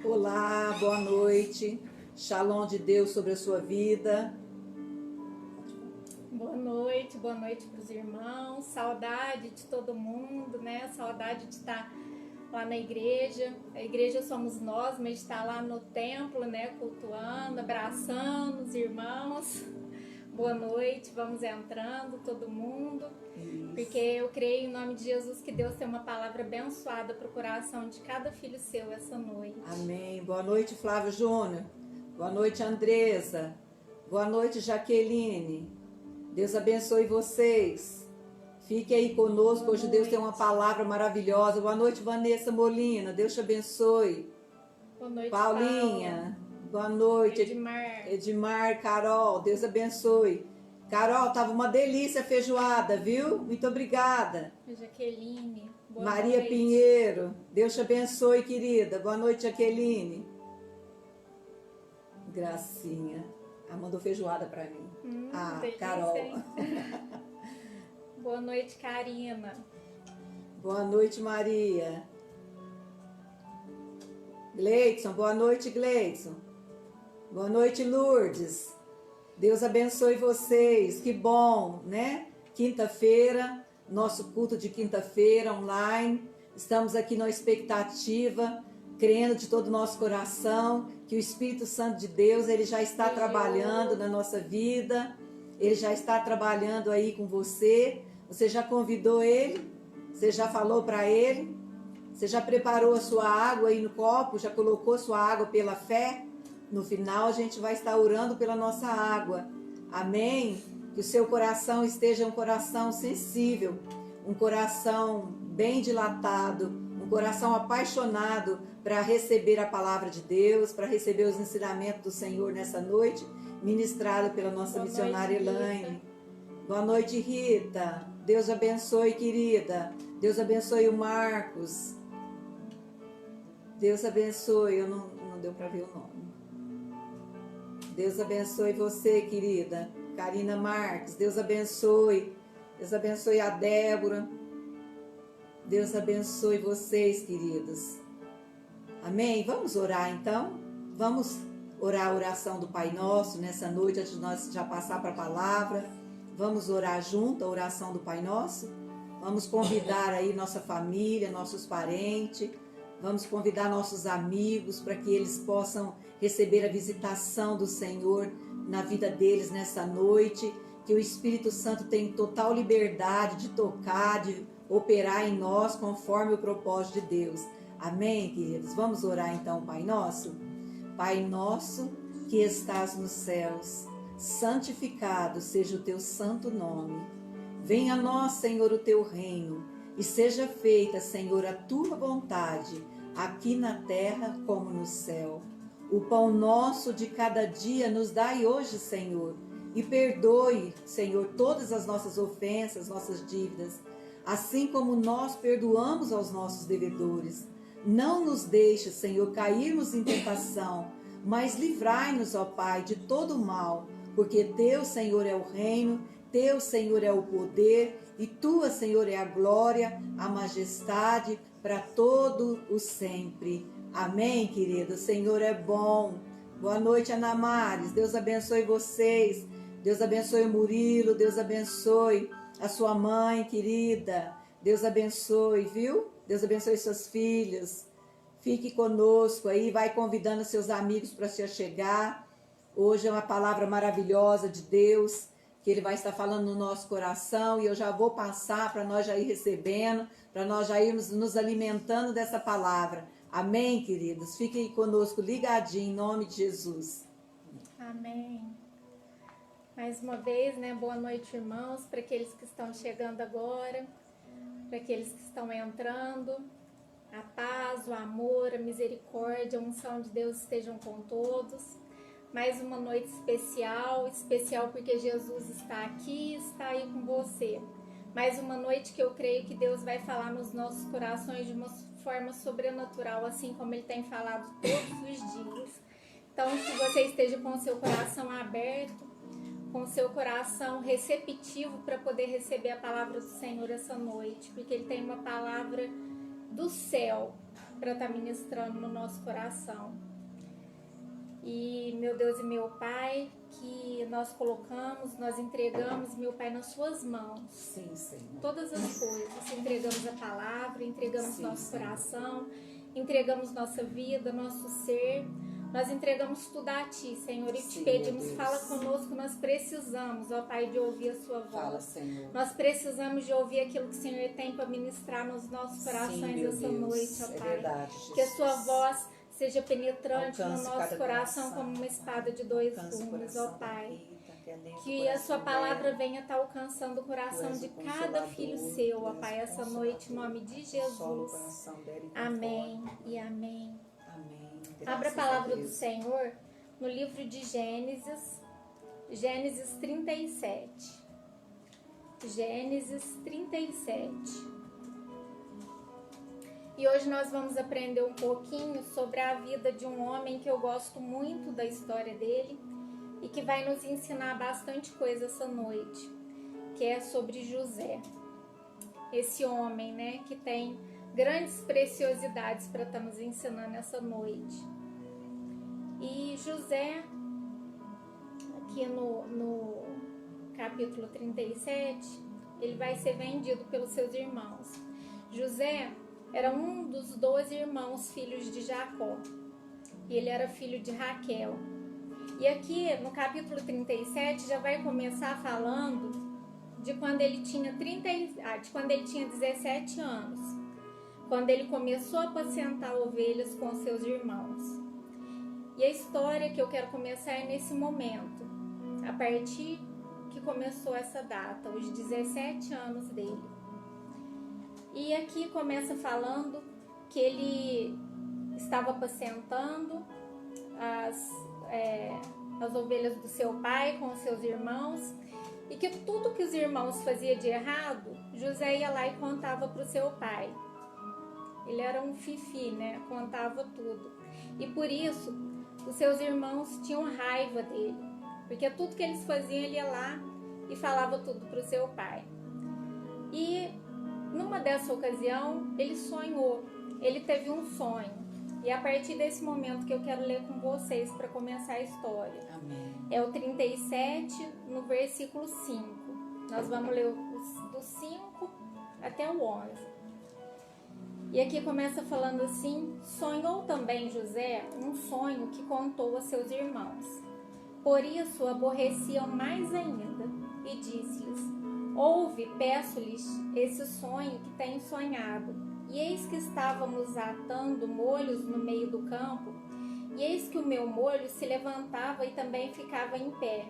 Olá, boa noite. Shalom de Deus sobre a sua vida. Boa noite para os irmãos. Saudade de todo mundo, né? Saudade de estar lá na igreja. A igreja somos nós, mas de estar lá no templo, né? Cultuando, abraçando os irmãos. Boa noite, vamos entrando, todo mundo. Isso. Porque eu creio em nome de Jesus que Deus tem uma palavra abençoada para o coração de cada filho seu essa noite. Amém. Boa noite, Flávio Júnior. Boa noite, Andresa. Boa noite, Jaqueline. Deus abençoe vocês. Fique aí conosco. Boa Hoje noite. Deus tem uma palavra maravilhosa. Boa noite, Vanessa Molina. Deus te abençoe. Boa noite, Paulinha. Paula. Boa noite, Edmar. Edmar, Carol. Deus abençoe. Carol, tava uma delícia a feijoada, viu? Muito obrigada. Jaqueline. Boa Maria noite. Pinheiro. Deus te abençoe, querida. Boa noite, Jaqueline. Gracinha. Ela mandou feijoada pra mim. Delícia, Carol. hein? Boa noite, Karina. Boa noite, Maria. Gleidson, boa noite, Gleidson. Boa noite, Lourdes. Deus abençoe vocês. Que bom, né? Quinta-feira, nosso culto de quinta-feira online. Estamos aqui na expectativa, crendo de todo o nosso coração que o Espírito Santo de Deus, ele já está trabalhando na nossa vida. Ele já está trabalhando aí com você. Você já convidou ele? Você já falou para ele? Você já preparou a sua água aí no copo? Já colocou sua água pela fé? No final a gente vai estar orando pela nossa água. Amém? Que o seu coração esteja um coração sensível, um coração bem dilatado, um coração apaixonado para receber a palavra de Deus, para receber os ensinamentos do Senhor nessa noite, ministrado pela nossa missionária Elaine. Boa noite, Rita. Deus abençoe, querida. Deus abençoe o Marcos. Deus abençoe. Não deu para ver o nome. Deus abençoe você, querida. Karina Marques. Deus abençoe. Deus abençoe a Débora. Deus abençoe vocês, queridos. Amém? Vamos orar então? Vamos orar a oração do Pai Nosso nessa noite, antes de nós já passar para a palavra. Vamos orar junto a oração do Pai Nosso. Vamos convidar aí nossa família, nossos parentes. Vamos convidar nossos amigos para que eles possam receber a visitação do Senhor na vida deles nessa noite. Que o Espírito Santo tenha total liberdade de tocar, de operar em nós conforme o propósito de Deus. Amém, queridos? Vamos orar então, Pai Nosso? Pai nosso que estás nos céus, santificado seja o teu santo nome. Venha a nós, Senhor, o teu reino, e seja feita, Senhor, a tua vontade, aqui na terra como no céu. O pão nosso de cada dia nos dai hoje, Senhor, e perdoe, Senhor, todas as nossas ofensas, nossas dívidas, assim como nós perdoamos aos nossos devedores. Não nos deixe, Senhor, cairmos em tentação, mas livrai-nos, ó Pai, de todo o mal, porque teu, Senhor, é o reino, teu, Senhor, é o poder, e tua, Senhor, é a glória, a majestade para todo o sempre. Amém, querido? O Senhor é bom. Boa noite, Ana Mares. Deus abençoe vocês. Deus abençoe o Murilo. Deus abençoe a sua mãe, querida. Deus abençoe, viu? Deus abençoe seus filhos. Fique conosco aí, vai convidando seus amigos para se achegar. Hoje é uma palavra maravilhosa de Deus, que Ele vai estar falando no nosso coração, e eu já vou passar para nós já ir recebendo, para nós já irmos nos alimentando dessa palavra. Amém, queridos? Fiquem conosco ligadinho, em nome de Jesus. Amém. Mais uma vez, né? Boa noite, irmãos, para aqueles que estão chegando agora, para aqueles que estão entrando. A paz, o amor, a misericórdia, a unção de Deus estejam com todos. Mais uma noite especial, especial porque Jesus está aqui, está aí com você. Mais uma noite que eu creio que Deus vai falar nos nossos corações de uma forma sobrenatural, assim como Ele tem falado todos os dias. Então, que você esteja com o seu coração aberto, com o seu coração receptivo para poder receber a palavra do Senhor essa noite, porque Ele tem uma palavra do céu para estar ministrando no nosso coração. E meu Deus e meu Pai, que nós colocamos, nós entregamos, meu Pai, nas suas mãos. Sim, Senhor. Todas as coisas. Entregamos a palavra, entregamos Sim, nosso Senhor. coração, entregamos nossa vida, nosso ser. Nós entregamos tudo a Ti, Senhor, e Sim, te pedimos, meu Deus. fala conosco, nós precisamos, ó Pai, de ouvir a Sua voz. Fala, Senhor. Nós precisamos de ouvir aquilo que o Senhor tem para ministrar nos nossos corações Sim, meu essa Deus. noite, ó É Pai. verdade, Jesus. Que a Sua voz seja penetrante Alcance no nosso cada coração como uma espada de dois Alcance o gumes, coração ó da Pai. Rita, que é dentro do Que a Sua coração palavra dela. venha estar alcançando o coração Tu és de o cada Consolador, filho seu, ó tu és Pai, o essa noite, em nome Consolador. de Consola o Jesus. coração dela e Amém conforta. e amém. Amém. Abra a Graças palavra do Deus. Senhor no livro de Gênesis, Gênesis 37. Gênesis 37. E hoje nós vamos aprender um pouquinho sobre a vida de um homem que eu gosto muito da história dele e que vai nos ensinar bastante coisa essa noite, que é sobre José. Esse homem, né, que tem grandes preciosidades para estar nos ensinando essa noite. E José, aqui no capítulo 37, ele vai ser vendido pelos seus irmãos. José era um dos 12 irmãos filhos de Jacó. E ele era filho de Raquel. E aqui no capítulo 37 já vai começar falando de quando ele tinha 17 anos. Quando ele começou a apacentar ovelhas com seus irmãos. E a história que eu quero começar é nesse momento, a partir que começou essa data, os 17 anos dele. E aqui começa falando que ele estava apacentando as ovelhas do seu pai com os seus irmãos, e que tudo que os irmãos faziam de errado, José ia lá e contava para o seu pai. Ele era um fifi, né? Contava tudo. E por isso, os seus irmãos tinham raiva dele, porque tudo que eles faziam, ele ia lá e falava tudo para o seu pai. E numa dessa ocasião, ele sonhou, ele teve um sonho. E é a partir desse momento que eu quero ler com vocês para começar a história. Amém. É o 37, no versículo 5. Nós vamos ler do 5 até o 11. E aqui começa falando assim: sonhou também José um sonho que contou a seus irmãos. Por isso o aborreciam mais ainda, e disse-lhes: ouve, peço-lhes, esse sonho que tenho sonhado. E eis que estávamos atando molhos no meio do campo, e eis que o meu molho se levantava e também ficava em pé.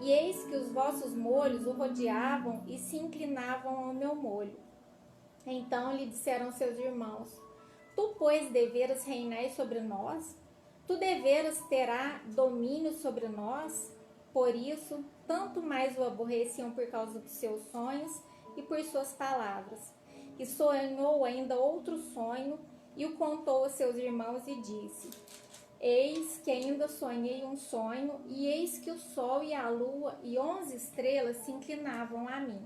E eis que os vossos molhos o rodeavam e se inclinavam ao meu molho. Então lhe disseram seus irmãos: tu, pois, deveras reinar sobre nós? Tu deveras terá domínio sobre nós? Por isso, tanto mais o aborreciam por causa dos seus sonhos e por suas palavras. E sonhou ainda outro sonho e o contou a seus irmãos e disse: eis que ainda sonhei um sonho, e eis que o sol e a lua e 11 estrelas se inclinavam a mim.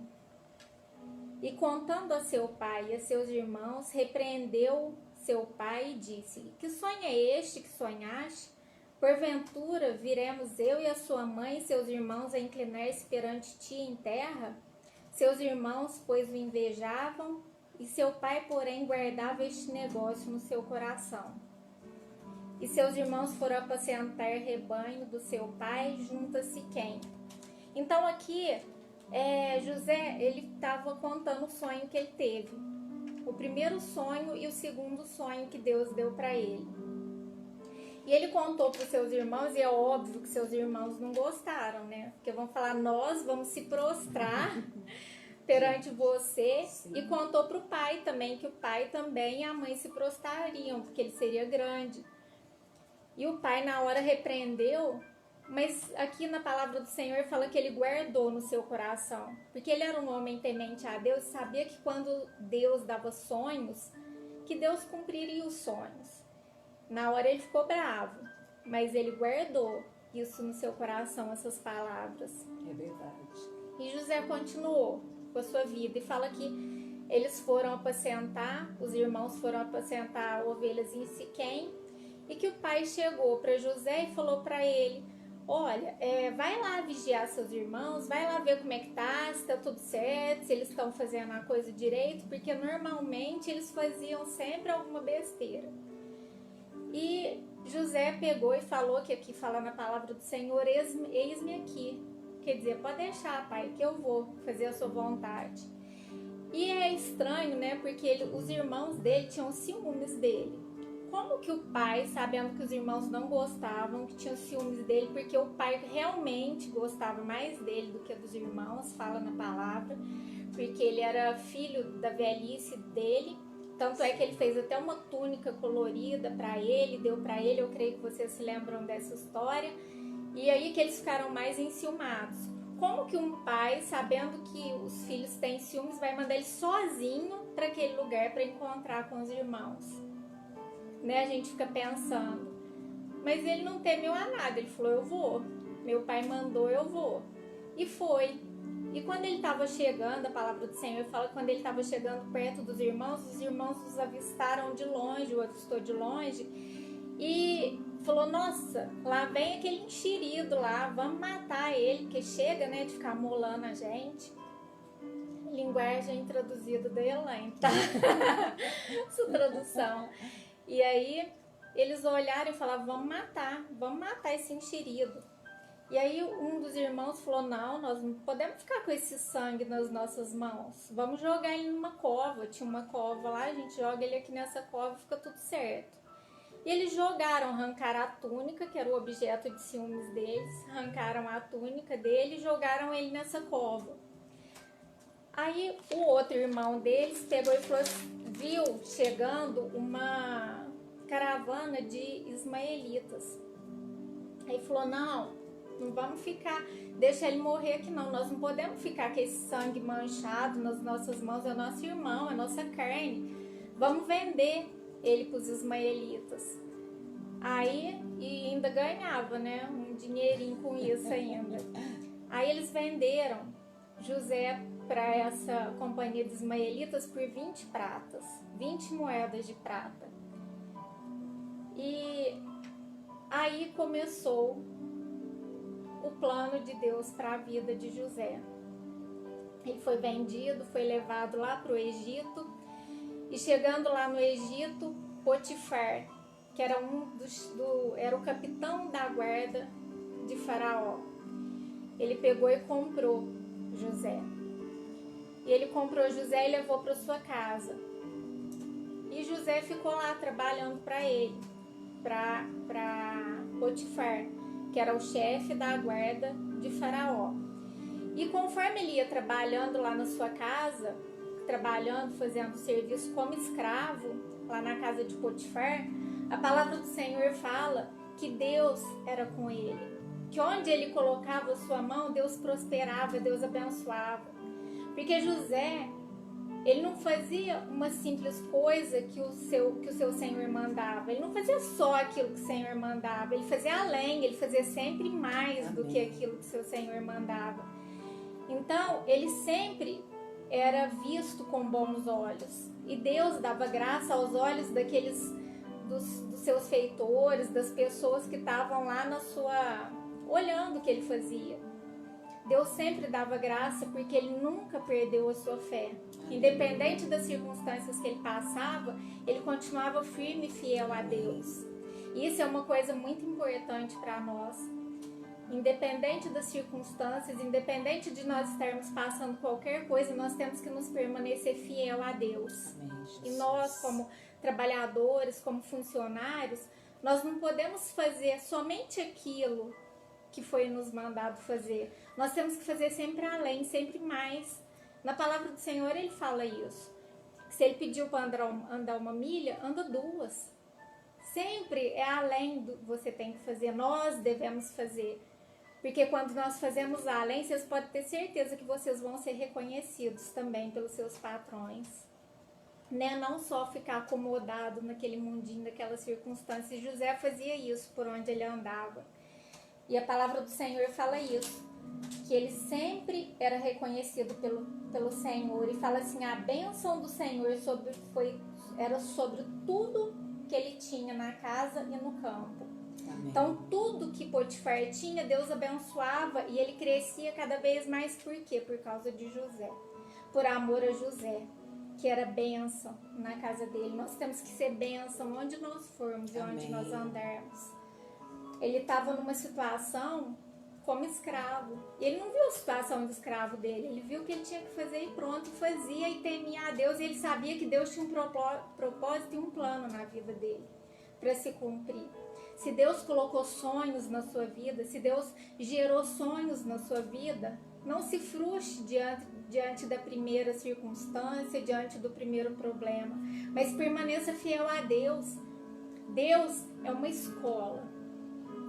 E contando a seu pai e a seus irmãos, repreendeu seu pai e disse-lhe: que sonho é este que sonhaste? Porventura viremos eu e a sua mãe e seus irmãos a inclinar-se perante ti em terra? Seus irmãos, pois, o invejavam, e seu pai, porém, guardava este negócio no seu coração. E seus irmãos foram apacentar rebanho do seu pai junto a Siquém. Então aqui, José, ele estava contando o sonho que ele teve. O primeiro sonho e o segundo sonho que Deus deu para ele. E ele contou para os seus irmãos, e é óbvio que seus irmãos não gostaram, né? Porque vão falar: nós vamos se prostrar perante você. Sim. E contou para o pai também, que o pai também e a mãe se prostrariam, porque ele seria grande. E o pai na hora repreendeu, mas aqui na palavra do Senhor fala que ele guardou no seu coração, porque ele era um homem temente a Deus, sabia que quando Deus dava sonhos, que Deus cumpriria os sonhos. Na hora ele ficou bravo, mas ele guardou isso no seu coração, essas palavras. É verdade. E José continuou com a sua vida e fala que eles foram apacentar, os irmãos foram apacentar ovelhas em Siquém, e que o pai chegou para José e falou para ele: olha, vai lá vigiar seus irmãos, vai lá ver como é que tá, se tá tudo certo, se eles estão fazendo a coisa direito, porque normalmente eles faziam sempre alguma besteira. E José pegou e falou, que aqui fala na palavra do Senhor: eis-me aqui. Quer dizer, pode deixar, pai, que eu vou fazer a sua vontade. E é estranho, né, porque os irmãos dele tinham ciúmes dele. Como que o pai, sabendo que os irmãos não gostavam, que tinham ciúmes dele, porque o pai realmente gostava mais dele do que dos irmãos, fala na palavra, porque ele era filho da velhice dele, tanto é que ele fez até uma túnica colorida para ele, deu para ele, eu creio que vocês se lembram dessa história, e aí que eles ficaram mais enciumados. Como que um pai, sabendo que os filhos têm ciúmes, vai mandar ele sozinho para aquele lugar para encontrar com os irmãos? Né, a gente fica pensando, mas ele não temeu a nada, ele falou: eu vou, meu pai mandou, eu vou, e foi. E quando ele estava chegando, a palavra do Senhor fala que quando ele estava chegando perto dos irmãos, os irmãos os avistaram de longe, o avistou de longe, e falou: nossa, lá vem aquele enxerido lá, vamos matar ele, porque chega, né, de ficar molando a gente. Linguagem traduzida da Elaine, tá? Essa tradução. E aí eles olharam e falaram: vamos matar esse enxerido. E aí um dos irmãos falou: não, nós não podemos ficar com esse sangue nas nossas mãos, vamos jogar ele numa cova. Tinha uma cova lá, a gente joga ele aqui nessa cova e fica tudo certo. E eles jogaram, arrancaram a túnica, que era o objeto de ciúmes deles, arrancaram a túnica dele e jogaram ele nessa cova. Aí o outro irmão deles pegou e falou, viu chegando uma caravana de ismaelitas. Aí falou: não vamos ficar, deixa ele morrer aqui não, nós não podemos ficar com esse sangue manchado nas nossas mãos, é nosso irmão, é nossa carne, vamos vender ele para os ismaelitas. Aí, e ainda ganhava, né, um dinheirinho com isso ainda. Aí eles venderam José para essa companhia de ismaelitas por 20 pratas, 20 moedas de prata. E aí começou o plano de Deus para a vida de José. Ele foi vendido, foi levado lá para o Egito, e chegando lá no Egito, Potifar, que era era o capitão da guarda de Faraó, ele pegou e comprou José. E ele comprou José e levou para sua casa. E José ficou lá trabalhando para ele, para Potifar, que era o chefe da guarda de Faraó. E conforme ele ia trabalhando lá na sua casa, trabalhando, fazendo serviço como escravo, lá na casa de Potifar, a palavra do Senhor fala que Deus era com ele. Que onde ele colocava a sua mão, Deus prosperava, Deus abençoava. Porque José, ele não fazia uma simples coisa que o seu Senhor mandava. Ele não fazia só aquilo que o Senhor mandava. Ele fazia além, ele fazia sempre mais do que aquilo que o seu Senhor mandava. Então, ele sempre era visto com bons olhos. E Deus dava graça aos olhos dos seus feitores, das pessoas que estavam lá olhando o que ele fazia. Deus sempre dava graça porque ele nunca perdeu a sua fé. Independente das circunstâncias que ele passava, ele continuava firme e fiel a Deus. Isso é uma coisa muito importante para nós. Independente das circunstâncias, independente de nós estarmos passando qualquer coisa, nós temos que nos permanecer fiel a Deus. E nós, como trabalhadores, como funcionários, nós não podemos fazer somente aquilo que foi nos mandado fazer. Nós temos que fazer sempre além, sempre mais. Na palavra do Senhor ele fala isso. Se ele pediu para andar 1 milha, anda 2. Sempre é além do que você tem que fazer. Nós devemos fazer. Porque quando nós fazemos além, vocês podem ter certeza que vocês vão ser reconhecidos também pelos seus patrões. Né? Não só ficar acomodado naquele mundinho, naquelas circunstâncias. José fazia isso por onde ele andava. E a palavra do Senhor fala isso. que ele sempre era reconhecido pelo Senhor. E fala assim, a bênção do Senhor era sobre tudo que ele tinha na casa e no campo. Amém. Então, tudo que Potifar tinha, Deus abençoava e ele crescia cada vez mais. Por quê? Por causa de José. Por amor a José, que era bênção na casa dele. Nós temos que ser bênção onde nós formos e onde Amém. nós andarmos. Ele estava numa situação como escravo. E ele não viu a situação de escravo dele. Ele viu o que ele tinha que fazer e pronto, fazia e temia a Deus. E ele sabia que Deus tinha um propósito e um plano na vida dele para se cumprir. Se Deus colocou sonhos na sua vida, se Deus gerou sonhos na sua vida, não se frustre diante da primeira circunstância, diante do primeiro problema, mas permaneça fiel a Deus. Deus é uma escola.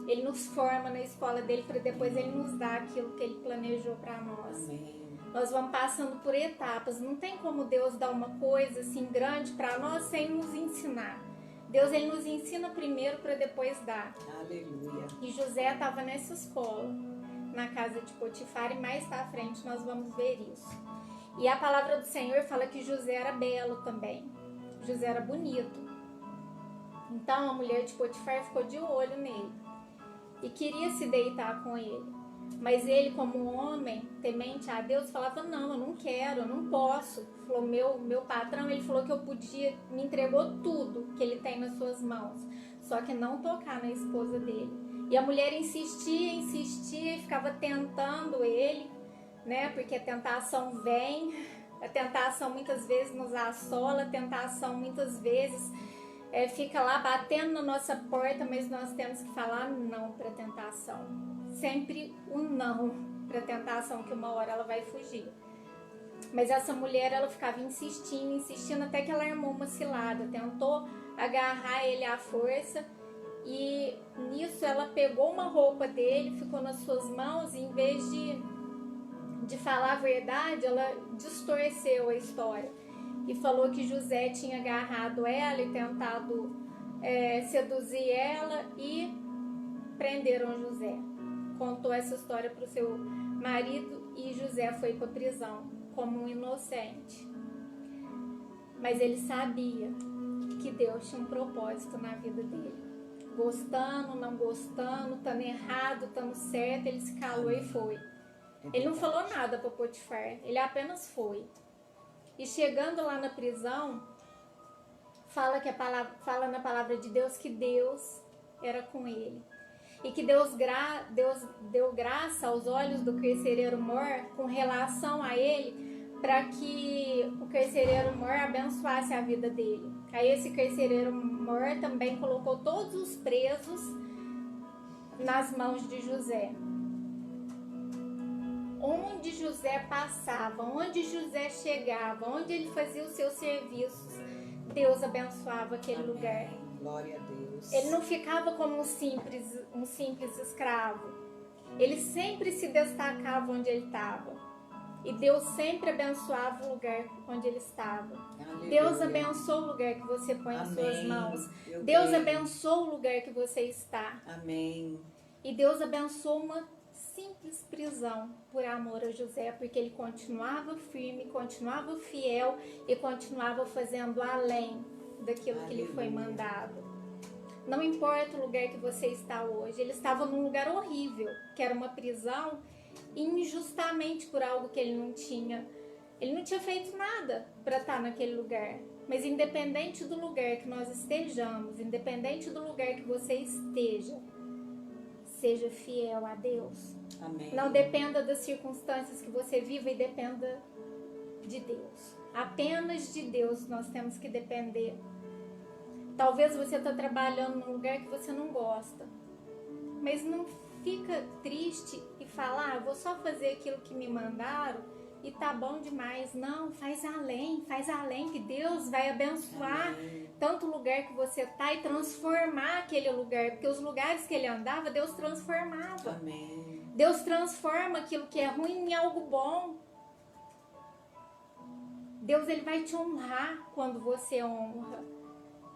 Ele nos forma na escola dele para depois ele nos dar aquilo que ele planejou para nós. Amém. Nós vamos passando por etapas. Não tem como Deus dar uma coisa assim grande para nós sem nos ensinar. Deus ele nos ensina primeiro para depois dar. Aleluia. E José estava nessa escola, na casa de Potifar, e mais para frente nós vamos ver isso. E a palavra do Senhor fala que José era belo também. José era bonito. Então a mulher de Potifar ficou de olho nele e queria se deitar com ele. Mas ele, como um homem temente a Deus, falava, não, eu não quero, eu não posso. Falou, meu patrão, ele falou que eu podia, me entregou tudo que ele tem nas suas mãos, só que não tocar na esposa dele. E a mulher insistia e ficava tentando ele, né? Porque a tentação vem, a tentação muitas vezes nos assola, a tentação muitas vezes fica lá batendo na nossa porta, mas nós temos que falar não para a tentação. Sempre o não para a tentação, que uma hora ela vai fugir. Mas essa mulher, ela ficava insistindo, até que ela armou uma cilada, tentou agarrar ele à força, e nisso ela pegou uma roupa dele, ficou nas suas mãos, e em vez de falar a verdade, ela distorceu a história e falou que José tinha agarrado ela e tentado seduzir ela, e prenderam José. Contou essa história para o seu marido e José foi para a prisão como um inocente. Mas ele sabia que Deus tinha um propósito na vida dele. Gostando, não gostando, estando errado, estando certo, ele se calou e foi. Ele não falou nada para Potifar, ele apenas foi. E chegando lá na prisão, fala na palavra de Deus que Deus era com ele. E que Deus deu graça aos olhos do carcereiro Mor com relação a ele, para que o carcereiro Mor abençoasse a vida dele. Aí esse carcereiro Mor também colocou todos os presos nas mãos de José. Onde José passava, onde José chegava, onde ele fazia os seus serviços, Deus abençoava aquele lugar. Glória a Deus. Ele não ficava como um simples escravo. Ele sempre se destacava onde ele estava. E Deus sempre abençoava o lugar onde ele estava. Aleluia. Deus abençoa o lugar que você põe em suas mãos. Eu Deus creio. abençoa o lugar que você está. Amém. E Deus abençoou uma simples prisão por amor a José, porque ele continuava firme, continuava fiel e continuava fazendo além daquilo que lhe foi mandado. Não importa o lugar que você está hoje, ele estava num lugar horrível, que era uma prisão, injustamente por algo que ele não tinha feito nada para estar naquele lugar. Mas independente do lugar que nós estejamos, independente do lugar que você esteja, seja fiel a Deus. Amém. Não dependa das circunstâncias que você viva e dependa de Deus. Apenas de Deus nós temos que depender. Talvez você está trabalhando num lugar que você não gosta, mas não fica triste e fala, vou só fazer aquilo que me mandaram e tá bom demais. Não, faz além, que Deus vai abençoar tanto o lugar que você tá e transformar aquele lugar, porque os lugares que ele andava, Deus transformava. Amém. Deus transforma aquilo que é ruim em algo bom. Deus ele vai te honrar quando você honra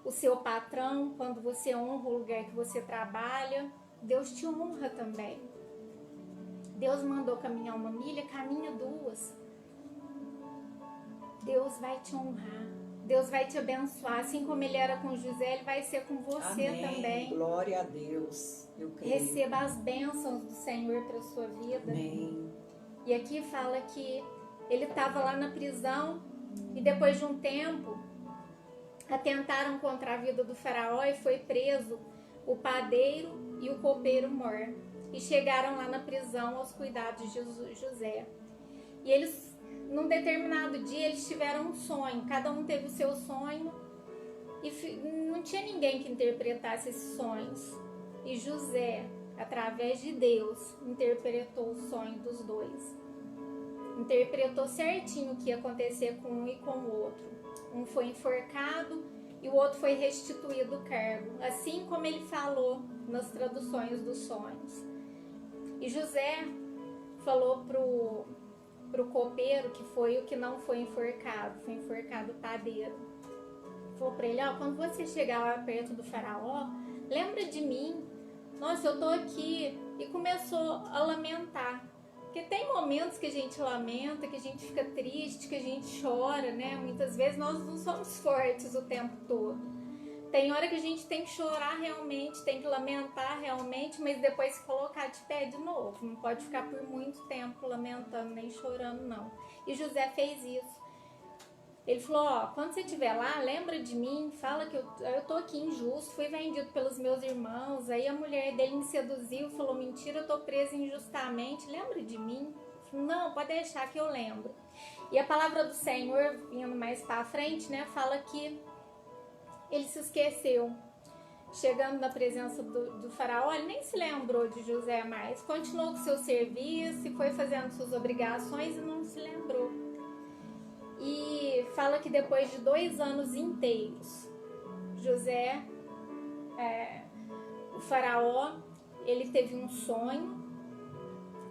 o seu patrão, quando você honra o lugar que você trabalha. Deus te honra também. Deus mandou caminhar 1 milha, caminha 2. Deus vai te honrar. Deus vai te abençoar. Assim como Ele era com José, Ele vai ser com você Amém. também. Glória a Deus. Eu creio. Receba as bênçãos do Senhor para a sua vida. Amém. E aqui fala que ele estava lá na prisão e depois de um tempo atentaram contra a vida do faraó e foi preso o padeiro e o copeiro Mor. E chegaram lá na prisão aos cuidados de José. E eles, num determinado dia, eles tiveram um sonho. Cada um teve o seu sonho e não tinha ninguém que interpretasse esses sonhos. E José, através de Deus, interpretou o sonho dos dois. Interpretou certinho o que ia acontecer com um e com o outro. Um foi enforcado e o outro foi restituído o cargo, assim como ele falou nas traduções dos sonhos. E José falou pro copeiro, que foi o que não foi enforcado padeiro. Falou para ele, ó, quando você chegar lá perto do faraó, lembra de mim. Nossa, eu tô aqui. E começou a lamentar. Porque tem momentos que a gente lamenta, que a gente fica triste, que a gente chora, né? Muitas vezes nós não somos fortes o tempo todo. Tem hora que a gente tem que chorar realmente, tem que lamentar realmente, mas depois se colocar de pé de novo. Não pode ficar por muito tempo lamentando, nem chorando, não. E José fez isso. Ele falou, ó, quando você estiver lá, lembra de mim, fala que eu tô aqui injusto, fui vendido pelos meus irmãos, aí a mulher dele me seduziu, falou, mentira, eu tô presa injustamente, lembra de mim? Falei, não, pode deixar que eu lembro. E a palavra do Senhor, vindo mais pra frente, né, fala que ele se esqueceu. Chegando na presença do faraó, ele nem se lembrou de José mais, continuou com seu serviço e foi fazendo suas obrigações e não se lembrou. E fala que depois de 2 anos inteiros, José, o faraó, ele teve um sonho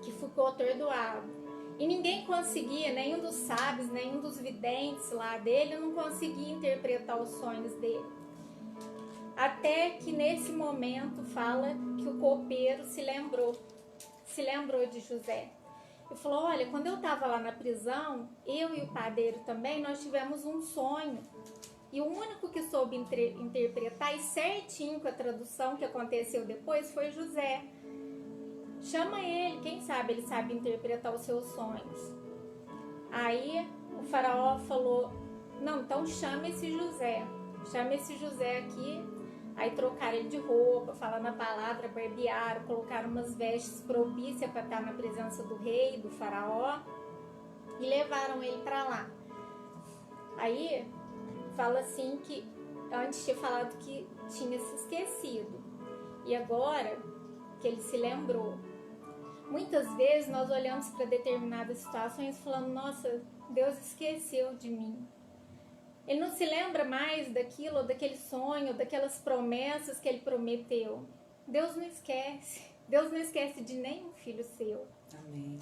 que ficou atordoado. E ninguém conseguia, nenhum dos sábios, nenhum dos videntes lá dele, não conseguia interpretar os sonhos dele. Até que nesse momento fala que o copeiro se lembrou de José. E falou, olha, quando eu estava lá na prisão, eu e o padeiro também, nós tivemos um sonho. E o único que soube interpretar e certinho com a tradução que aconteceu depois foi José. Chama ele, quem sabe ele sabe interpretar os seus sonhos. Aí o faraó falou, não, então chame esse José aqui. Aí trocaram ele de roupa, falando a palavra, barbearam, colocaram umas vestes propícias para estar na presença do rei, do faraó, e levaram ele para lá. Aí fala assim que antes tinha falado que tinha se esquecido, e agora que ele se lembrou. Muitas vezes nós olhamos para determinadas situações falando, nossa, Deus esqueceu de mim. Ele não se lembra mais daquilo, daquele sonho, daquelas promessas que ele prometeu. Deus não esquece. Deus não esquece de nenhum filho seu. Amém.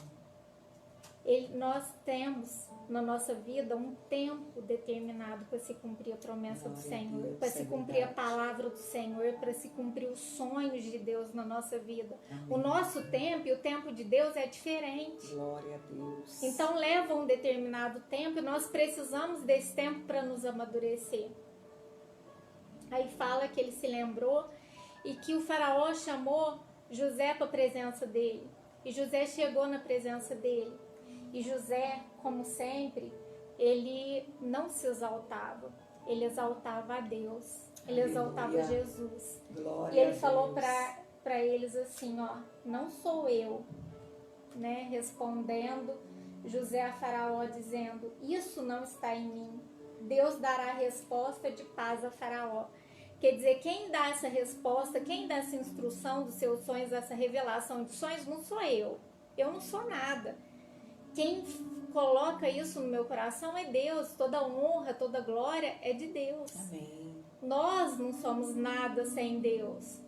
Nós temos na nossa vida um tempo determinado para se cumprir a promessa do Senhor, para se cumprir a palavra do Senhor, para se cumprir os sonhos de Deus na nossa vida. Amém. O nosso tempo e o tempo de Deus é diferente. Glória a Deus. Então leva um determinado tempo e nós precisamos desse tempo para nos amadurecer. Aí fala que ele se lembrou e que o faraó chamou José para a presença dele. E José chegou na presença dele. E José, como sempre, ele não se exaltava, ele exaltava a Deus, ele exaltava Jesus. Glória e ele falou para eles assim, ó, não sou eu, né? Respondendo José a Faraó, dizendo, isso não está em mim. Deus dará a resposta de paz a Faraó. Quer dizer, quem dá essa resposta, quem dá essa instrução dos seus sonhos, essa revelação de sonhos, não sou eu. Eu não sou nada. Quem coloca isso no meu coração é Deus. Toda honra, toda glória é de Deus. Amém. Nós não somos nada sem Deus.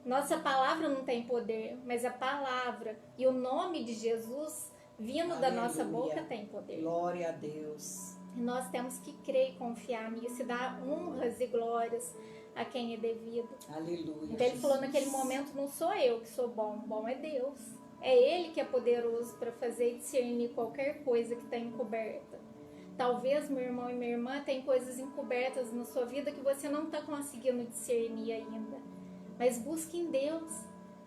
Nossa palavra não tem poder, mas a palavra e o nome de Jesus vindo Aleluia. Da nossa boca tem poder. Glória a Deus. E nós temos que crer e confiar nisso e dar honras e glórias a quem é devido. Aleluia. Então ele falou naquele momento, não sou eu que sou bom, bom é Deus. É Ele que é poderoso para fazer e discernir qualquer coisa que está encoberta. Talvez, meu irmão e minha irmã, tem coisas encobertas na sua vida que você não está conseguindo discernir ainda. Mas busque em Deus.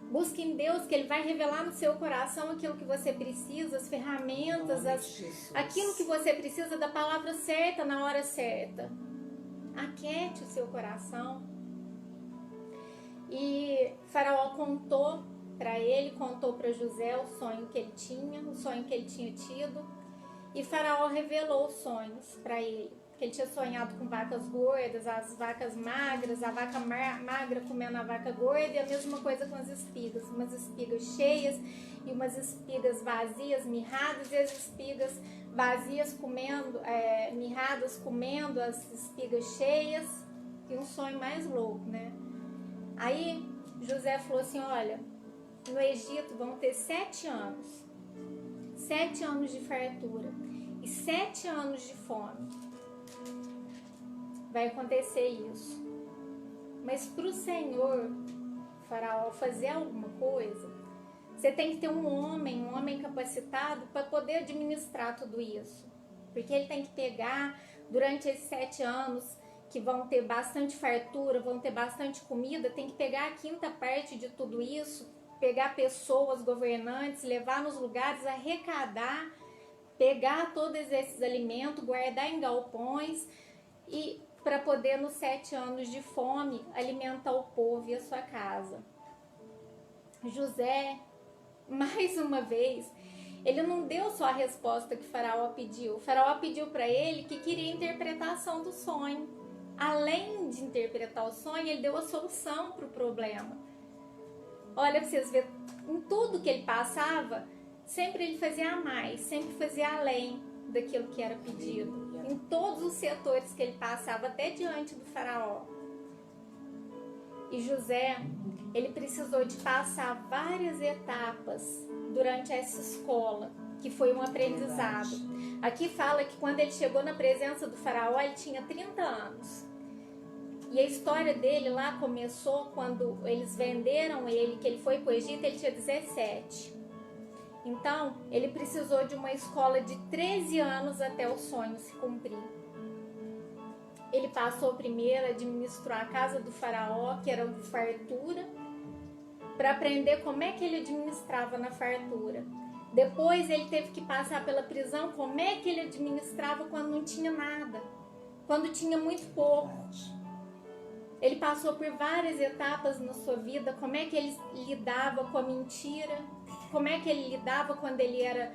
Busque em Deus, que Ele vai revelar no seu coração aquilo que você precisa, as ferramentas, aquilo que você precisa da palavra certa na hora certa. Aquiete o seu coração. E Faraó contou para ele, contou para José o sonho que ele tinha tido. E Faraó revelou os sonhos para ele. Que ele tinha sonhado com vacas gordas, as vacas magras, a vaca magra comendo a vaca gorda, e a mesma coisa com as espigas. Umas espigas cheias e umas espigas vazias, mirradas, e as espigas vazias comendo, mirradas comendo as espigas cheias. E um sonho mais louco, né? Aí José falou assim, olha, no Egito vão ter 7 anos. 7 anos de fartura e 7 anos de fome. Vai acontecer isso. Mas para o Senhor, Faraó, fazer alguma coisa, você tem que ter um homem capacitado para poder administrar tudo isso. Porque ele tem que pegar, durante esses 7 anos, que vão ter bastante fartura, vão ter bastante comida, tem que pegar a 5ª parte de tudo isso, pegar pessoas, governantes, levar nos lugares, arrecadar, pegar todos esses alimentos, guardar em galpões e para poder, nos 7 anos de fome, alimentar o povo e a sua casa. José, mais uma vez, ele não deu só a resposta que Faraó pediu. Faraó pediu para ele que queria a interpretação do sonho. Além de interpretar o sonho, ele deu a solução para o problema. Olha, para vocês verem, em tudo que ele passava, sempre ele fazia a mais, sempre fazia além daquilo que era pedido. Em todos os setores que ele passava, até diante do Faraó. E José, ele precisou de passar várias etapas durante essa escola, que foi um aprendizado. Aqui fala que quando ele chegou na presença do Faraó, ele tinha 30 anos. E a história dele lá começou quando eles venderam ele, que ele foi para o Egito, ele tinha 17. Então, ele precisou de uma escola de 13 anos até o sonho se cumprir. Ele passou primeiro a administrar a casa do Faraó, que era de fartura, para aprender como é que ele administrava na fartura. Depois ele teve que passar pela prisão, como é que ele administrava quando não tinha nada, quando tinha muito pouco. Ele passou por várias etapas na sua vida, como é que ele lidava com a mentira, como é que ele lidava quando ele era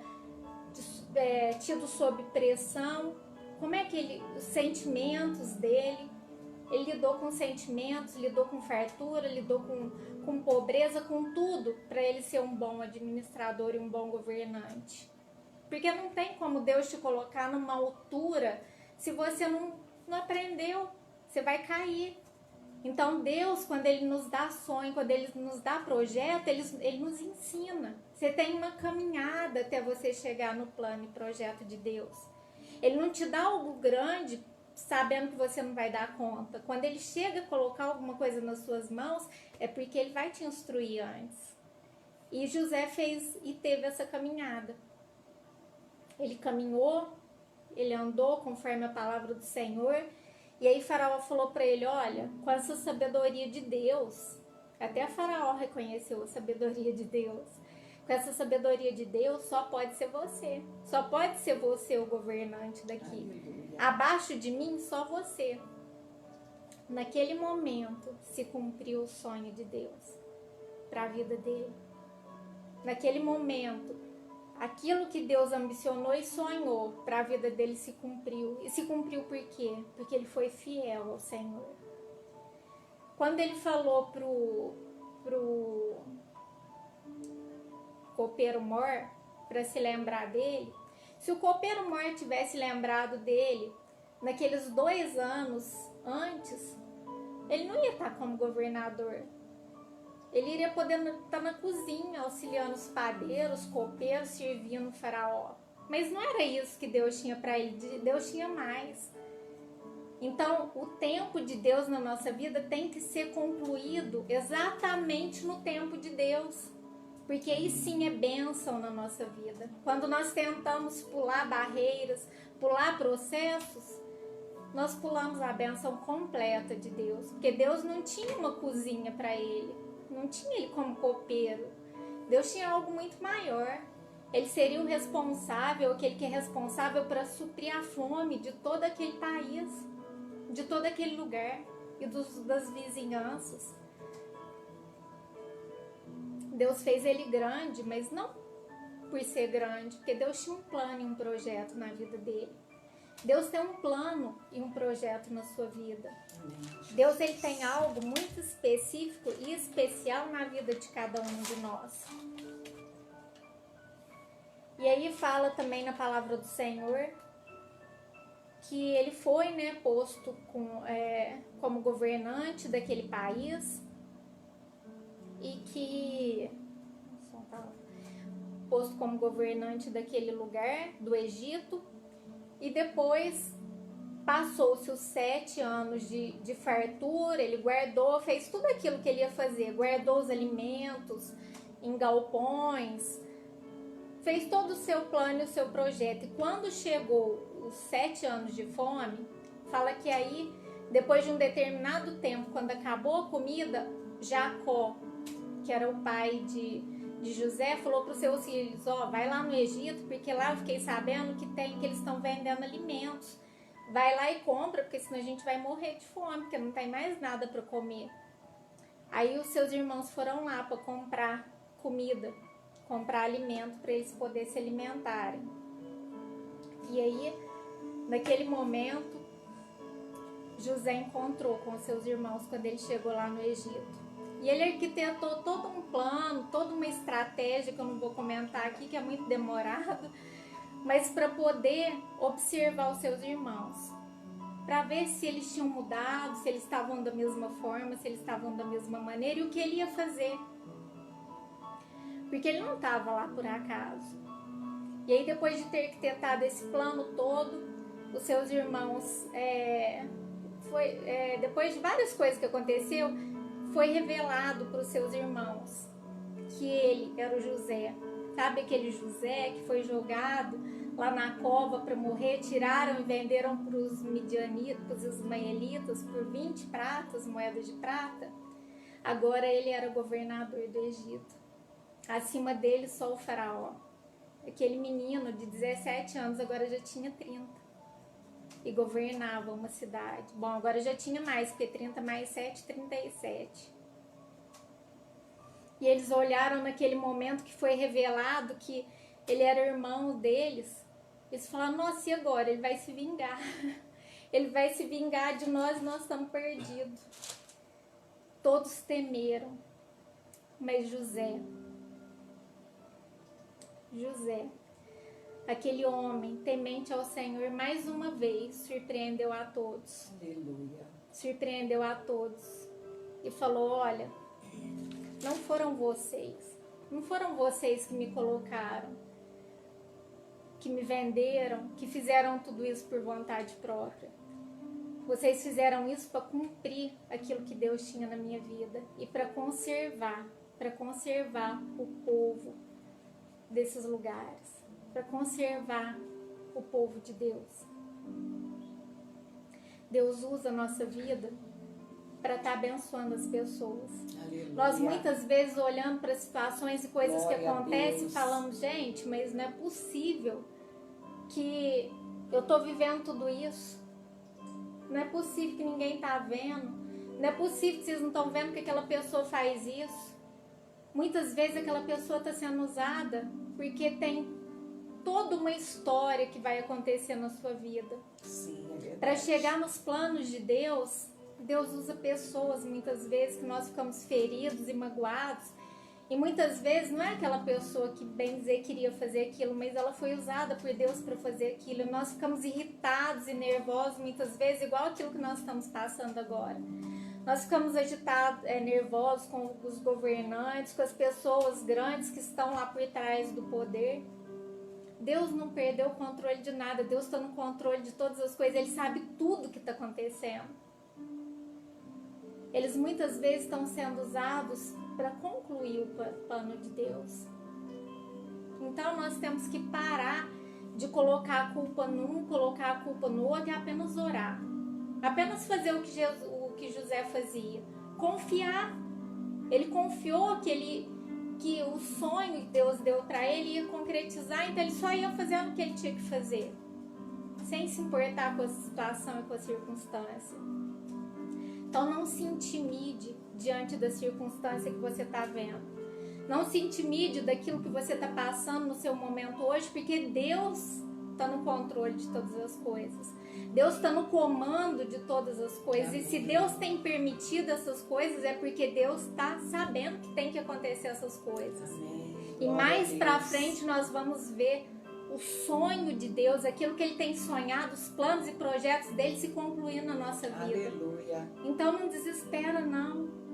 tido sob pressão, como é que os sentimentos dele, ele lidou com sentimentos, lidou com fartura, lidou com pobreza, com tudo, para ele ser um bom administrador e um bom governante. Porque não tem como Deus te colocar numa altura se você não aprendeu, você vai cair. Então Deus, quando Ele nos dá sonho, quando Ele nos dá projeto, Ele nos ensina. Você tem uma caminhada até você chegar no plano e projeto de Deus. Ele não te dá algo grande sabendo que você não vai dar conta. Quando Ele chega a colocar alguma coisa nas suas mãos, é porque Ele vai te instruir antes. E José fez e teve essa caminhada. Ele caminhou, ele andou conforme a palavra do Senhor. E aí Faraó falou para ele, olha, com essa sabedoria de Deus, até Faraó reconheceu a sabedoria de Deus. Com essa sabedoria de Deus, só pode ser você. Só pode ser você o governante daqui. Abaixo de mim, só você. Naquele momento, se cumpriu o sonho de Deus para a vida dele. Naquele momento, aquilo que Deus ambicionou e sonhou para a vida dele se cumpriu. E se cumpriu por quê? Porque ele foi fiel ao Senhor. Quando ele falou pro copeiro-mor para se lembrar dele, se o copeiro-mor tivesse lembrado dele naqueles 2 anos antes, ele não ia estar como governador. Ele iria poder estar na cozinha, auxiliando os padeiros, copeiros, servindo o Faraó. Mas não era isso que Deus tinha para ele. Deus tinha mais. Então, o tempo de Deus na nossa vida tem que ser concluído exatamente no tempo de Deus. Porque aí sim é bênção na nossa vida. Quando nós tentamos pular barreiras, pular processos, nós pulamos a bênção completa de Deus. Porque Deus não tinha uma cozinha para ele, não tinha ele como copeiro. Deus tinha algo muito maior. Ele seria o responsável, aquele que é responsável para suprir a fome de todo aquele país, de todo aquele lugar e das vizinhanças. Deus fez ele grande, mas não por ser grande, porque Deus tinha um plano e um projeto na vida dele. Deus tem um plano e um projeto na sua vida. Deus ele tem algo muito específico e especial na vida de cada um de nós. E aí fala também na palavra do Senhor que ele foi, né, posto como governante daquele país e que posto como governante daquele lugar, do Egito, e depois passou-se os 7 anos de fartura, ele guardou, fez tudo aquilo que ele ia fazer, guardou os alimentos em galpões, fez todo o seu plano e o seu projeto. E quando chegou os 7 anos de fome, fala que aí, depois de um determinado tempo, quando acabou a comida, Jacó, que era o pai de José, falou para os seus filhos: vai lá no Egito, porque lá eu fiquei sabendo que eles estão vendendo alimentos. Vai lá e compra, porque senão a gente vai morrer de fome, porque não tem mais nada para comer. Aí os seus irmãos foram lá para comprar comida, comprar alimento para eles poderem se alimentarem. E aí, naquele momento, José encontrou com os seus irmãos quando ele chegou lá no Egito. E ele arquitetou todo um plano, toda uma estratégia que eu não vou comentar aqui, que é muito demorado, mas para poder observar os seus irmãos, para ver se eles tinham mudado, se eles estavam da mesma forma, se eles estavam da mesma maneira e o que ele ia fazer. Porque ele não estava lá por acaso. E aí, depois de ter arquitetado esse plano todo, os seus irmãos, depois de várias coisas que aconteceu, foi revelado para os seus irmãos que ele era o José. Sabe aquele José que foi jogado lá na cova para morrer? Tiraram e venderam para os midianitas, para os ismaelitas, por 20 pratas, moedas de prata. Agora ele era governador do Egito. Acima dele só o faraó. Aquele menino de 17 anos agora já tinha 30. E governava uma cidade. Bom, agora já tinha mais, porque 30 mais 7, 37. E eles olharam naquele momento que foi revelado que ele era irmão deles. Eles falaram: nossa, e agora? Ele vai se vingar. Ele vai se vingar de nós estamos perdidos. Todos temeram. Mas José, aquele homem temente ao Senhor, mais uma vez surpreendeu a todos. Aleluia. Surpreendeu a todos e falou: olha, não foram vocês que me colocaram, que me venderam, que fizeram tudo isso por vontade própria. Vocês fizeram isso para cumprir aquilo que Deus tinha na minha vida e para conservar o povo desses lugares, para conservar o povo de Deus. Deus usa a nossa vida para estar abençoando as pessoas. Aleluia. Nós muitas vezes olhando para situações e coisas Glória que a acontecem Deus. e falamos: gente, mas não é possível que eu estou vivendo tudo isso. Não é possível que ninguém está vendo. Não é possível que vocês não estão vendo que aquela pessoa faz isso. Muitas vezes aquela pessoa está sendo usada porque tem toda uma história que vai acontecer na sua vida. Sim, é verdade. Para chegar nos planos de Deus, Deus usa pessoas muitas vezes que nós ficamos feridos e magoados. E muitas vezes não é aquela pessoa que, bem dizer, queria fazer aquilo, mas ela foi usada por Deus para fazer aquilo. E nós ficamos irritados e nervosos muitas vezes, igual aquilo que nós estamos passando agora. Nós ficamos agitados, nervosos com os governantes, com as pessoas grandes que estão lá por trás do poder. Deus não perdeu o controle de nada. Deus está no controle de todas as coisas. Ele sabe tudo que está acontecendo. eles muitas vezes estão sendo usados para concluir o plano de Deus. Então nós temos que parar de colocar a culpa num, colocar a culpa no outro e apenas orar. Apenas fazer o que José fazia. Confiar. Ele confiou que o sonho que Deus deu para ele ia concretizar, então ele só ia fazendo o que ele tinha que fazer, sem se importar com a situação e com a circunstância. Então não se intimide diante da circunstância que você está vendo. Não se intimide daquilo que você está passando no seu momento hoje, porque Deus está no controle de todas as coisas. Deus está no comando de todas as coisas. E se Deus tem permitido essas coisas, é porque Deus está sabendo que tem que acontecer essas coisas. E mais para frente nós vamos ver o sonho de Deus, aquilo que Ele tem sonhado, os planos e projetos dele se concluindo na nossa vida. Aleluia. Então não desespera não.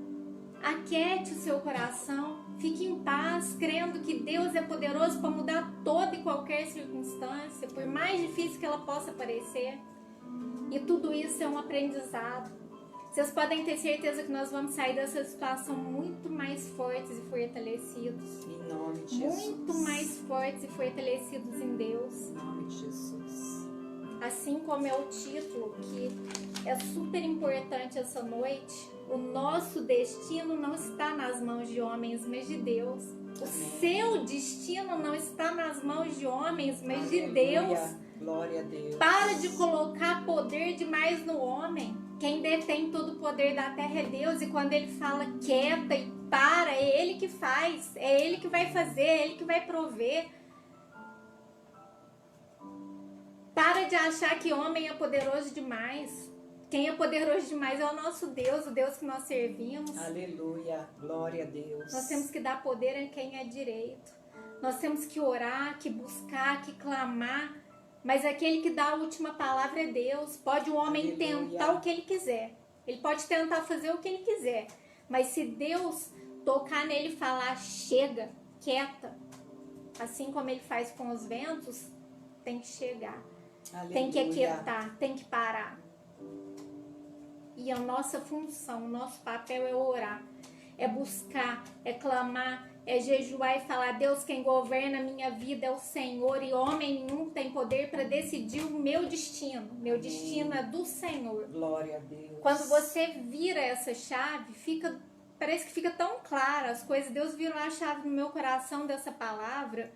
Aquiete o seu coração, fique em paz, crendo que Deus é poderoso para mudar toda e qualquer circunstância, por mais difícil que ela possa parecer. E tudo isso é um aprendizado. Vocês podem ter certeza que nós vamos sair dessa situação muito mais fortes e fortalecidos. Em nome de Jesus. Muito mais fortes e fortalecidos em Deus. Em nome de Jesus. Assim como é o título, que é super importante essa noite, o nosso destino não está nas mãos de homens, mas de Deus. O seu destino não está nas mãos de homens, mas de Deus. Glória a Deus. Para de colocar poder demais no homem. Quem detém todo o poder da terra é Deus. E quando Ele fala quieta e para, é Ele que faz. É Ele que vai fazer, é Ele que vai prover. Para de achar que homem é poderoso demais. Quem é poderoso demais é o nosso Deus, o Deus que nós servimos. Aleluia, glória a Deus. Nós temos que dar poder a quem é direito. Nós temos que orar, que buscar, que clamar. Mas aquele que dá a última palavra é Deus. Pode o homem tentar o que ele quiser. Ele pode tentar fazer o que ele quiser. Mas se Deus tocar nele e falar, chega, quieta, assim como ele faz com os ventos, tem que chegar. Aleluia. Tem que aquietar, tem que parar. E a nossa função, o nosso papel é orar, é buscar, é clamar, é jejuar e falar, Deus, quem governa a minha vida é o Senhor, e homem nenhum tem poder para decidir o meu destino. Meu destino é do Senhor. Glória a Deus. Quando você vira essa chave, parece que fica tão clara as coisas. Deus virou a chave no meu coração dessa palavra.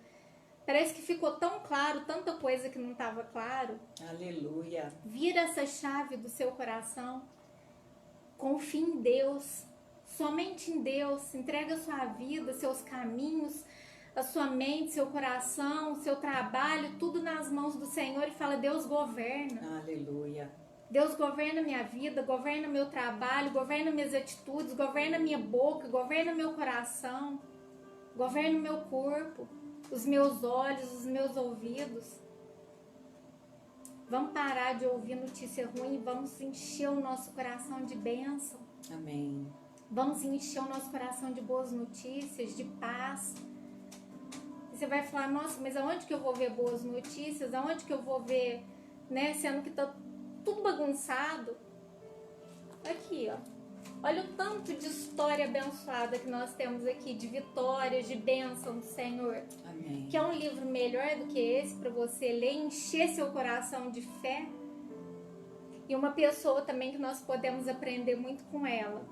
Parece que ficou tão claro, tanta coisa que não estava claro. Aleluia. Vira essa chave do seu coração. Confie em Deus. Somente em Deus. Entrega a sua vida, seus caminhos, a sua mente, seu coração, seu trabalho, tudo nas mãos do Senhor e fala, Deus governa. Aleluia. Deus governa minha vida, governa meu trabalho, governa minhas atitudes, governa minha boca, governa meu coração, governa meu corpo, os meus olhos, os meus ouvidos. Vamos parar de ouvir notícia ruim e vamos encher o nosso coração de bênção. Amém. Vamos encher o nosso coração de boas notícias, de paz. E você vai falar, nossa, mas aonde que eu vou ver boas notícias? Aonde que eu vou ver, né, sendo que tá tudo bagunçado? Aqui, ó. Olha o tanto de história abençoada que nós temos aqui, de vitórias, de bênção do Senhor. Amém. Que é um livro melhor do que esse para você ler, encher seu coração de fé. E uma pessoa também que nós podemos aprender muito com ela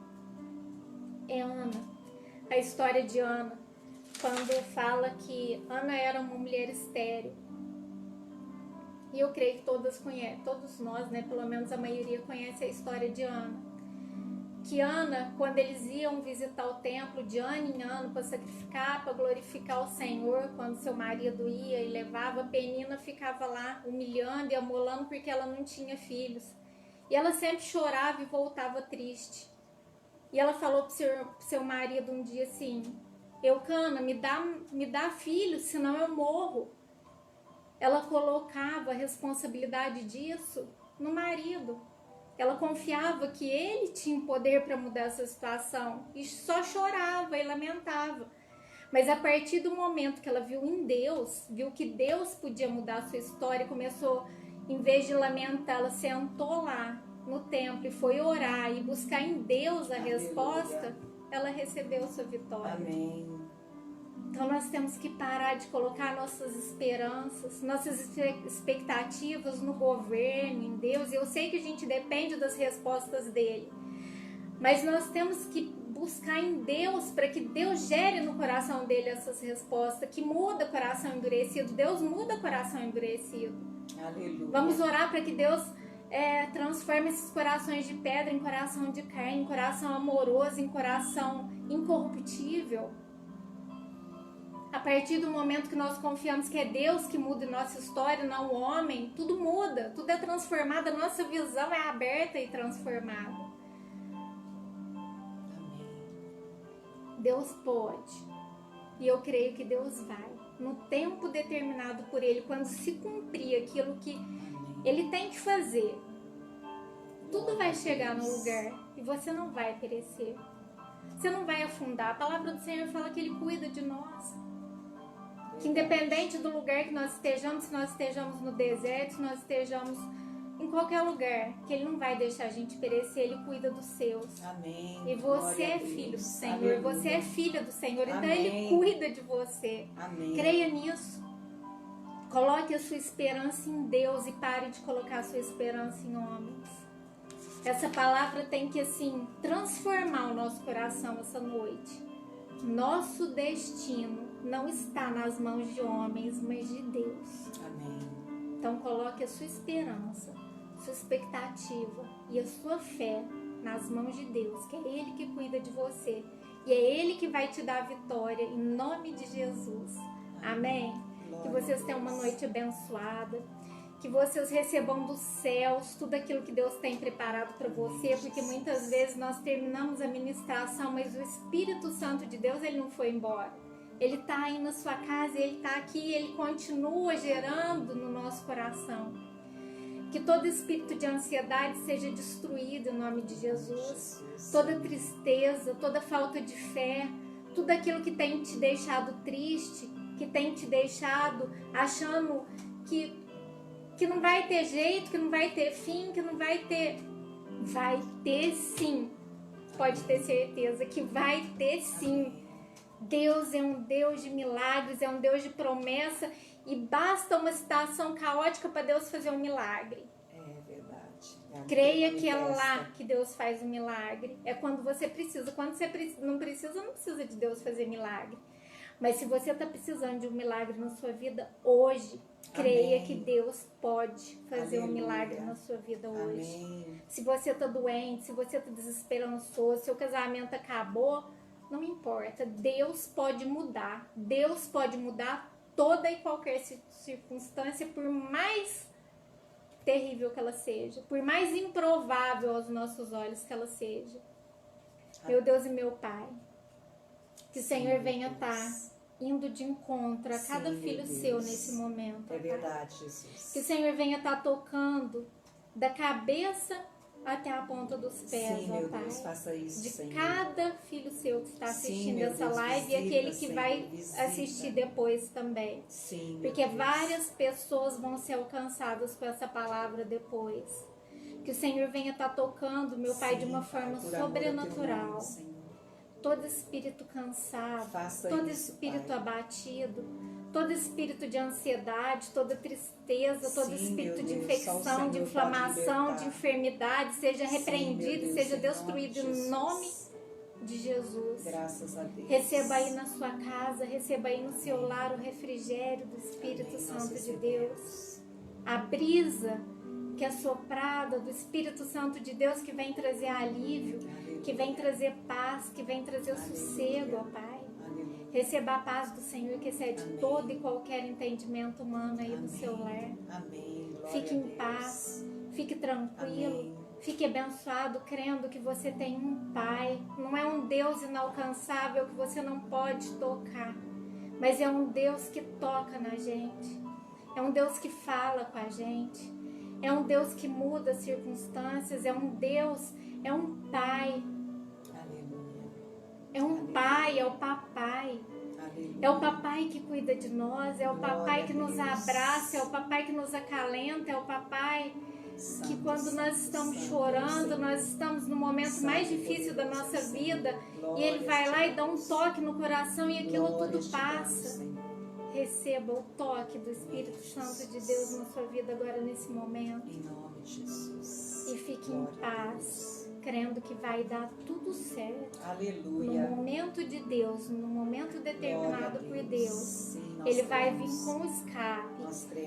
é Ana. A história de Ana, quando fala que Ana era uma mulher estéril. E eu creio que todos nós, né, pelo menos a maioria conhece a história de Ana. Que Ana, quando eles iam visitar o templo de ano em ano para sacrificar, para glorificar o Senhor, quando seu marido ia e levava, Penina ficava lá humilhando e amolando porque ela não tinha filhos. E ela sempre chorava e voltava triste. E ela falou pro seu marido um dia assim, Eucana, me dá filhos, senão eu morro. Ela colocava a responsabilidade disso no marido. Ela confiava que ele tinha poder para mudar essa situação e só chorava e lamentava. Mas a partir do momento que ela viu em Deus, viu que Deus podia mudar a sua história, começou, em vez de lamentar, ela sentou lá no templo e foi orar e buscar em Deus a Aleluia. resposta, ela recebeu sua vitória. Amém. Então nós temos que parar de colocar nossas esperanças, nossas expectativas no governo, em Deus. Eu sei que a gente depende das respostas dele, mas nós temos que buscar em Deus para que Deus gere no coração dele essas respostas, que muda coração endurecido. Deus muda coração endurecido. Aleluia. Vamos orar para que Deus transforme esses corações de pedra em coração de carne, em coração amoroso, em coração incorruptível. A partir do momento que nós confiamos que é Deus que muda nossa história, não o homem, tudo muda, tudo é transformado, a nossa visão é aberta e transformada. Deus pode, e eu creio que Deus vai, no tempo determinado por Ele, quando se cumprir aquilo que Ele tem que fazer, tudo vai chegar no lugar e você não vai perecer, você não vai afundar. A palavra do Senhor fala que Ele cuida de nós, que independente do lugar que nós estejamos, se nós estejamos no deserto, se nós estejamos em qualquer lugar, que Ele não vai deixar a gente perecer, Ele cuida dos seus. Amém. E você é filho do Senhor, Aleluia. você é filha do Senhor, então Amém. Ele cuida de você. Amém. Creia nisso. Coloque a sua esperança em Deus e pare de colocar a sua esperança em homens. Essa palavra tem que, assim, transformar o nosso coração essa noite. Nosso destino não está nas mãos de homens, mas de Deus. Amém. Então coloque a sua esperança, sua expectativa e a sua fé nas mãos de Deus, que é Ele que cuida de você e é Ele que vai te dar a vitória em nome de Jesus. Amém? Que vocês tenham uma noite abençoada, que vocês recebam dos céus tudo aquilo que Deus tem preparado para você, porque muitas vezes nós terminamos a ministração, mas o Espírito Santo de Deus, ele não foi embora. Ele está aí na sua casa, ele está aqui, ele continua gerando no nosso coração. Que todo espírito de ansiedade seja destruído em nome de Jesus. Toda tristeza, toda falta de fé, tudo aquilo que tem te deixado triste, que tem te deixado achando que não vai ter jeito, que não vai ter fim, que não vai ter... Vai ter sim. Pode ter certeza que vai ter sim. Deus é um Deus de milagres, é um Deus de promessa e basta uma situação caótica para Deus fazer um milagre. É verdade. Creia que é lá que Deus faz o milagre. É quando você precisa. Quando você não precisa de Deus fazer milagre. Mas se você está precisando de um milagre na sua vida hoje, creia que Deus pode fazer um milagre na sua vida hoje. Amém. Se você está doente, se você está desesperançoso, seu casamento acabou, não importa. Deus pode mudar. Deus pode mudar toda e qualquer circunstância, por mais terrível que ela seja, por mais improvável aos nossos olhos que ela seja. Meu Deus e meu Pai, que o Senhor venha estar indo de encontro a cada filho seu nesse momento. É verdade, Jesus. Que o Senhor venha estar tocando da cabeça até a ponta dos pés, Sim, ó meu Pai. Deus, faça isso, De Senhor. cada filho seu que está assistindo meu essa Deus, live visita, e aquele que Senhor, vai visita. assistir depois também. Sim, meu Porque Deus. várias pessoas vão ser alcançadas com essa palavra depois. Que o Senhor venha estar tocando, meu Pai, Sim, de uma Pai, forma por amor ao teu sobrenatural. nome, Senhor. Todo espírito cansado, Faça todo isso, espírito Pai. abatido, todo espírito de ansiedade, toda tristeza, todo Sim, espírito meu de Deus, infecção, só o Senhor de pode inflamação, libertar. de enfermidade, seja Sim, repreendido meu e Deus, seja em nome de destruído em Jesus. nome de Jesus. Graças a Deus. Receba aí na sua casa, receba aí no seu lar o refrigério do Espírito Amém, Santo nós de recebemos. Deus. A brisa que é soprada do Espírito Santo de Deus, que vem trazer alívio, que vem trazer paz, que vem trazer sossego, ó Pai. Aleluia. Receba a paz do Senhor que excede Amém. todo e qualquer entendimento humano aí no Amém. seu lar. Amém. Glória Fique a em Deus. paz, fique tranquilo, Amém. fique abençoado, crendo que você tem um Pai. Não é um Deus inalcançável que você não pode tocar, mas é um Deus que toca na gente. É um Deus que fala com a gente. É um Deus que muda as circunstâncias. É um Deus, é um Pai. Aleluia. É um Pai, é o Papai. Aleluia. É o Papai que cuida de nós, é o Glória Papai a que nos Deus. abraça, é o Papai que nos acalenta, é o Papai que quando nós estamos chorando, nós estamos no momento mais difícil da nossa vida, e Ele vai lá e dá um toque no coração e aquilo tudo passa. Receba o toque do Espírito Santo de Deus na sua vida agora nesse momento. Em nome de Jesus. E fique em paz, crendo que vai dar tudo certo. Aleluia. No momento de Deus, no momento determinado por Deus. Sim, Ele vai vir com o escape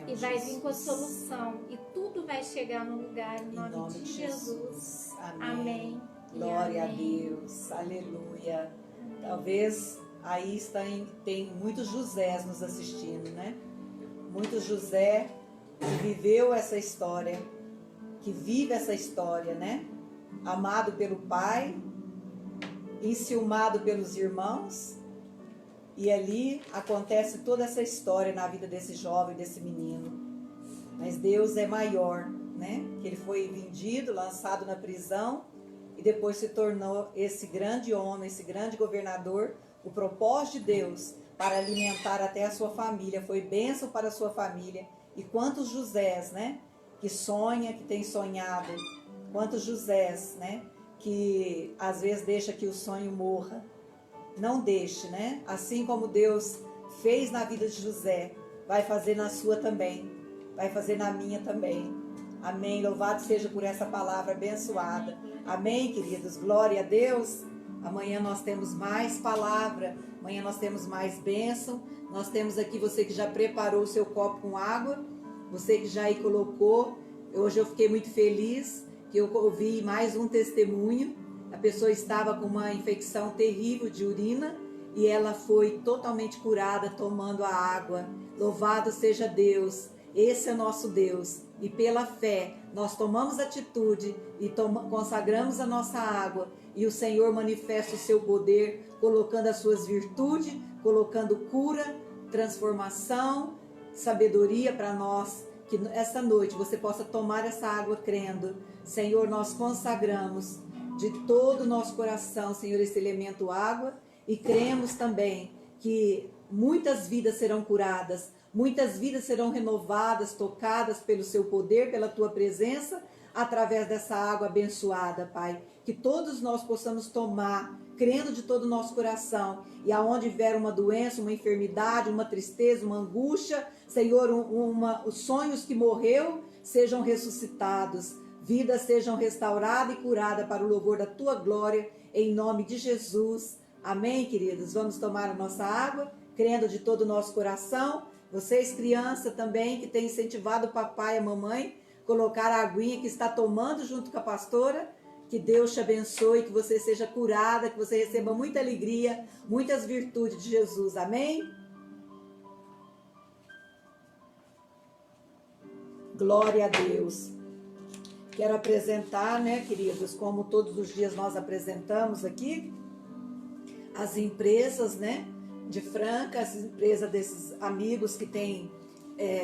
e vai vir com a Jesus. solução. E tudo vai chegar no lugar em nome de Jesus. Amém. Glória amém. a Deus. Aleluia. Talvez aí tem muitos Josés nos assistindo, né? Muitos José que viveu essa história, que vive essa história, né? Amado pelo pai, enciumado pelos irmãos, e ali acontece toda essa história na vida desse jovem, desse menino. Mas Deus é maior, né? Que ele foi vendido, lançado na prisão e depois se tornou esse grande homem, esse grande governador. O propósito de Deus para alimentar até a sua família foi bênção para a sua família. E quantos Josés, né? Que sonha, que tem sonhado. Quantos Josés, né? Que às vezes deixa que o sonho morra. Não deixe, né? Assim como Deus fez na vida de José, vai fazer na sua também. Vai fazer na minha também. Amém. Louvado seja por essa palavra abençoada. Amém, queridos. Glória a Deus. Amanhã nós temos mais palavra. Amanhã nós temos mais bênção. Nós temos aqui você que já preparou o seu copo com água. Você que já aí colocou. Hoje eu fiquei muito feliz que eu ouvi mais um testemunho. A pessoa estava com uma infecção terrível de urina e ela foi totalmente curada tomando a água. Louvado seja Deus. Esse é o nosso Deus. E pela fé nós tomamos atitude e consagramos a nossa água. E o Senhor manifesta o seu poder, colocando as suas virtudes, colocando cura, transformação, sabedoria para nós. Que essa noite você possa tomar essa água crendo. Senhor, nós consagramos de todo o nosso coração, Senhor, esse elemento água. E cremos também que muitas vidas serão curadas, muitas vidas serão renovadas, tocadas pelo seu poder, pela tua presença, através dessa água abençoada, Pai. Que todos nós possamos tomar, crendo de todo o nosso coração. E aonde vier uma doença, uma enfermidade, uma tristeza, uma angústia, Senhor, os sonhos que morreu sejam ressuscitados. Vidas sejam restauradas e curadas para o louvor da tua glória, em nome de Jesus. Amém, queridos? Vamos tomar a nossa água, crendo de todo o nosso coração. Vocês, criança também, que tem incentivado o papai e a mamãe, colocar a aguinha que está tomando junto com a pastora. Que Deus te abençoe, que você seja curada, que você receba muita alegria, muitas virtudes de Jesus. Amém? Glória a Deus. Quero apresentar, né, queridos, como todos os dias nós apresentamos aqui, as empresas, né, de Franca, as empresas desses amigos que têm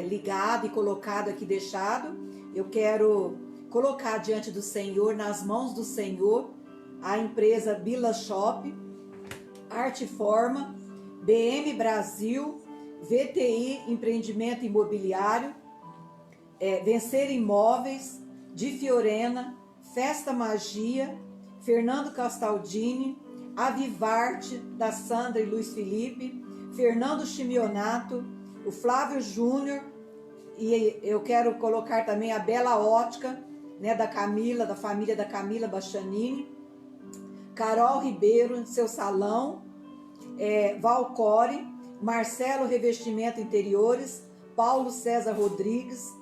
ligado e colocado aqui, deixado. Eu quero colocar diante do Senhor, nas mãos do Senhor, a empresa Bila Shop, Arteforma, BM Brasil, VTI Empreendimento Imobiliário, Vencer Imóveis, de Fiorena, Festa Magia, Fernando Castaldini, Avivarte, da Sandra e Luiz Felipe, Fernando Chimionato, o Flávio Júnior, e eu quero colocar também a Bela Ótica, né, da Camila, da família da Camila Bastianini, Carol Ribeiro, seu salão, Valcore, Marcelo Revestimento Interiores, Paulo César Rodrigues,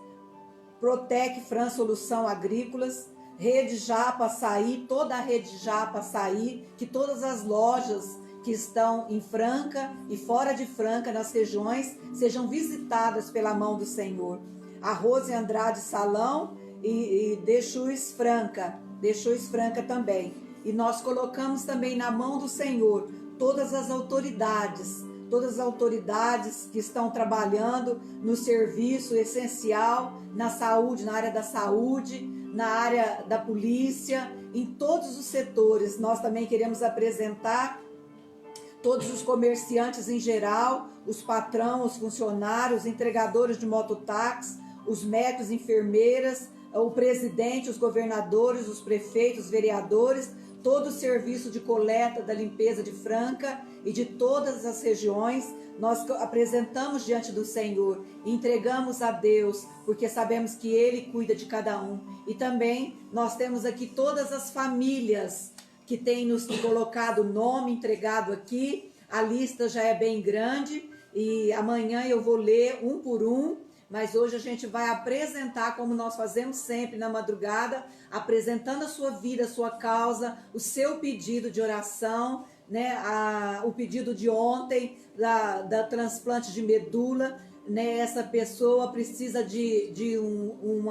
Protec Fran Solução Agrícolas, Rede Japa Açaí, toda a Rede Japa Açaí, que todas as lojas que estão em Franca e fora de Franca, nas regiões, sejam visitadas pela mão do Senhor. A Rose Andrade Salão e Deixus Franca também. E nós colocamos também na mão do Senhor todas as autoridades que estão trabalhando no serviço essencial, na saúde, na área da saúde, na área da polícia, em todos os setores. Nós também queremos apresentar todos os comerciantes em geral, os patrões, os funcionários, os entregadores de mototáxi, os médicos, enfermeiras, o presidente, os governadores, os prefeitos, os vereadores, todo o serviço de coleta da limpeza de Franca e de todas as regiões, nós apresentamos diante do Senhor, entregamos a Deus, porque sabemos que Ele cuida de cada um. E também nós temos aqui todas as famílias que têm nos colocado nome, entregado aqui. A lista já é bem grande e amanhã eu vou ler um por um, mas hoje a gente vai apresentar, como nós fazemos sempre na madrugada, apresentando a sua vida, a sua causa, o seu pedido de oração, né? O pedido de ontem da transplante de medula, né? Essa pessoa precisa de um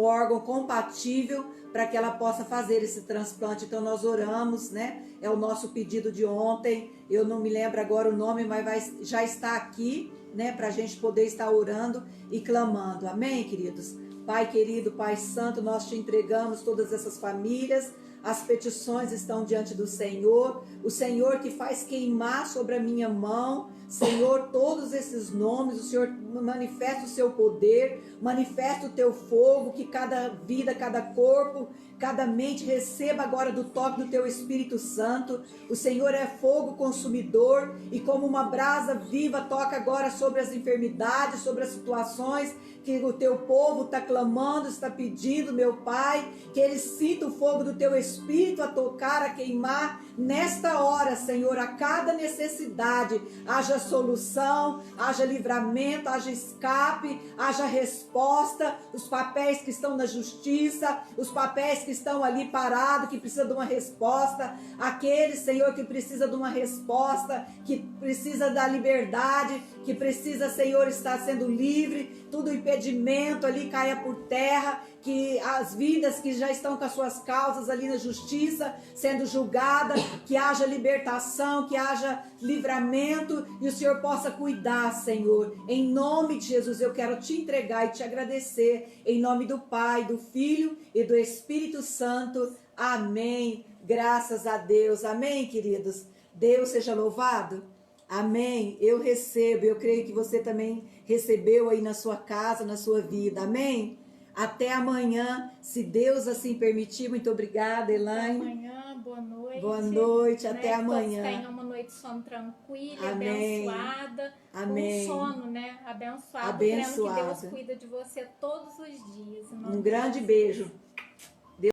órgão compatível para que ela possa fazer esse transplante. Então nós oramos, né? É o nosso pedido de ontem. Eu não me lembro agora o nome, mas já está aqui, né? Para a gente poder estar orando e clamando. Amém, queridos? Pai querido, Pai santo, nós te entregamos todas essas famílias. As petições estão diante do Senhor. O Senhor que faz queimar sobre a minha mão. Senhor, todos esses nomes, o Senhor manifesta o seu poder, manifesta o teu fogo, que cada vida, cada corpo, cada mente receba agora do toque do teu Espírito Santo. O Senhor é fogo consumidor e como uma brasa viva toca agora sobre as enfermidades, sobre as situações que o teu povo está clamando, está pedindo, meu Pai, que eles sintam o fogo do teu Espírito a tocar, a queimar nesta hora, Senhor, a cada necessidade, haja solução, haja livramento, haja escape, haja resposta, os papéis que estão na justiça, os papéis que estão ali parados, que precisam de uma resposta, aqueles, Senhor, que precisa de uma resposta, que precisa da liberdade, que precisa, Senhor, estar sendo livre, tudo impedimento ali caia por terra, que as vidas que já estão com as suas causas ali na justiça, sendo julgadas, que haja libertação, que haja livramento e o Senhor possa cuidar, Senhor. Em nome de Jesus, eu quero te entregar e te agradecer, em nome do Pai, do Filho e do Espírito Santo. Amém. Graças a Deus. Amém, queridos. Deus seja louvado. Amém. Eu recebo, eu creio que você também recebeu aí na sua casa, na sua vida. Amém. Até amanhã, se Deus assim permitir. Muito obrigada, Elaine. Até amanhã, boa noite. Boa noite, até né? amanhã. Todos tenham uma noite de sono tranquila, Amém. abençoada. Amém. Um sono, né? Abençoado. Abençoado. Crendo que Deus cuida de você todos os dias. Um grande beijo.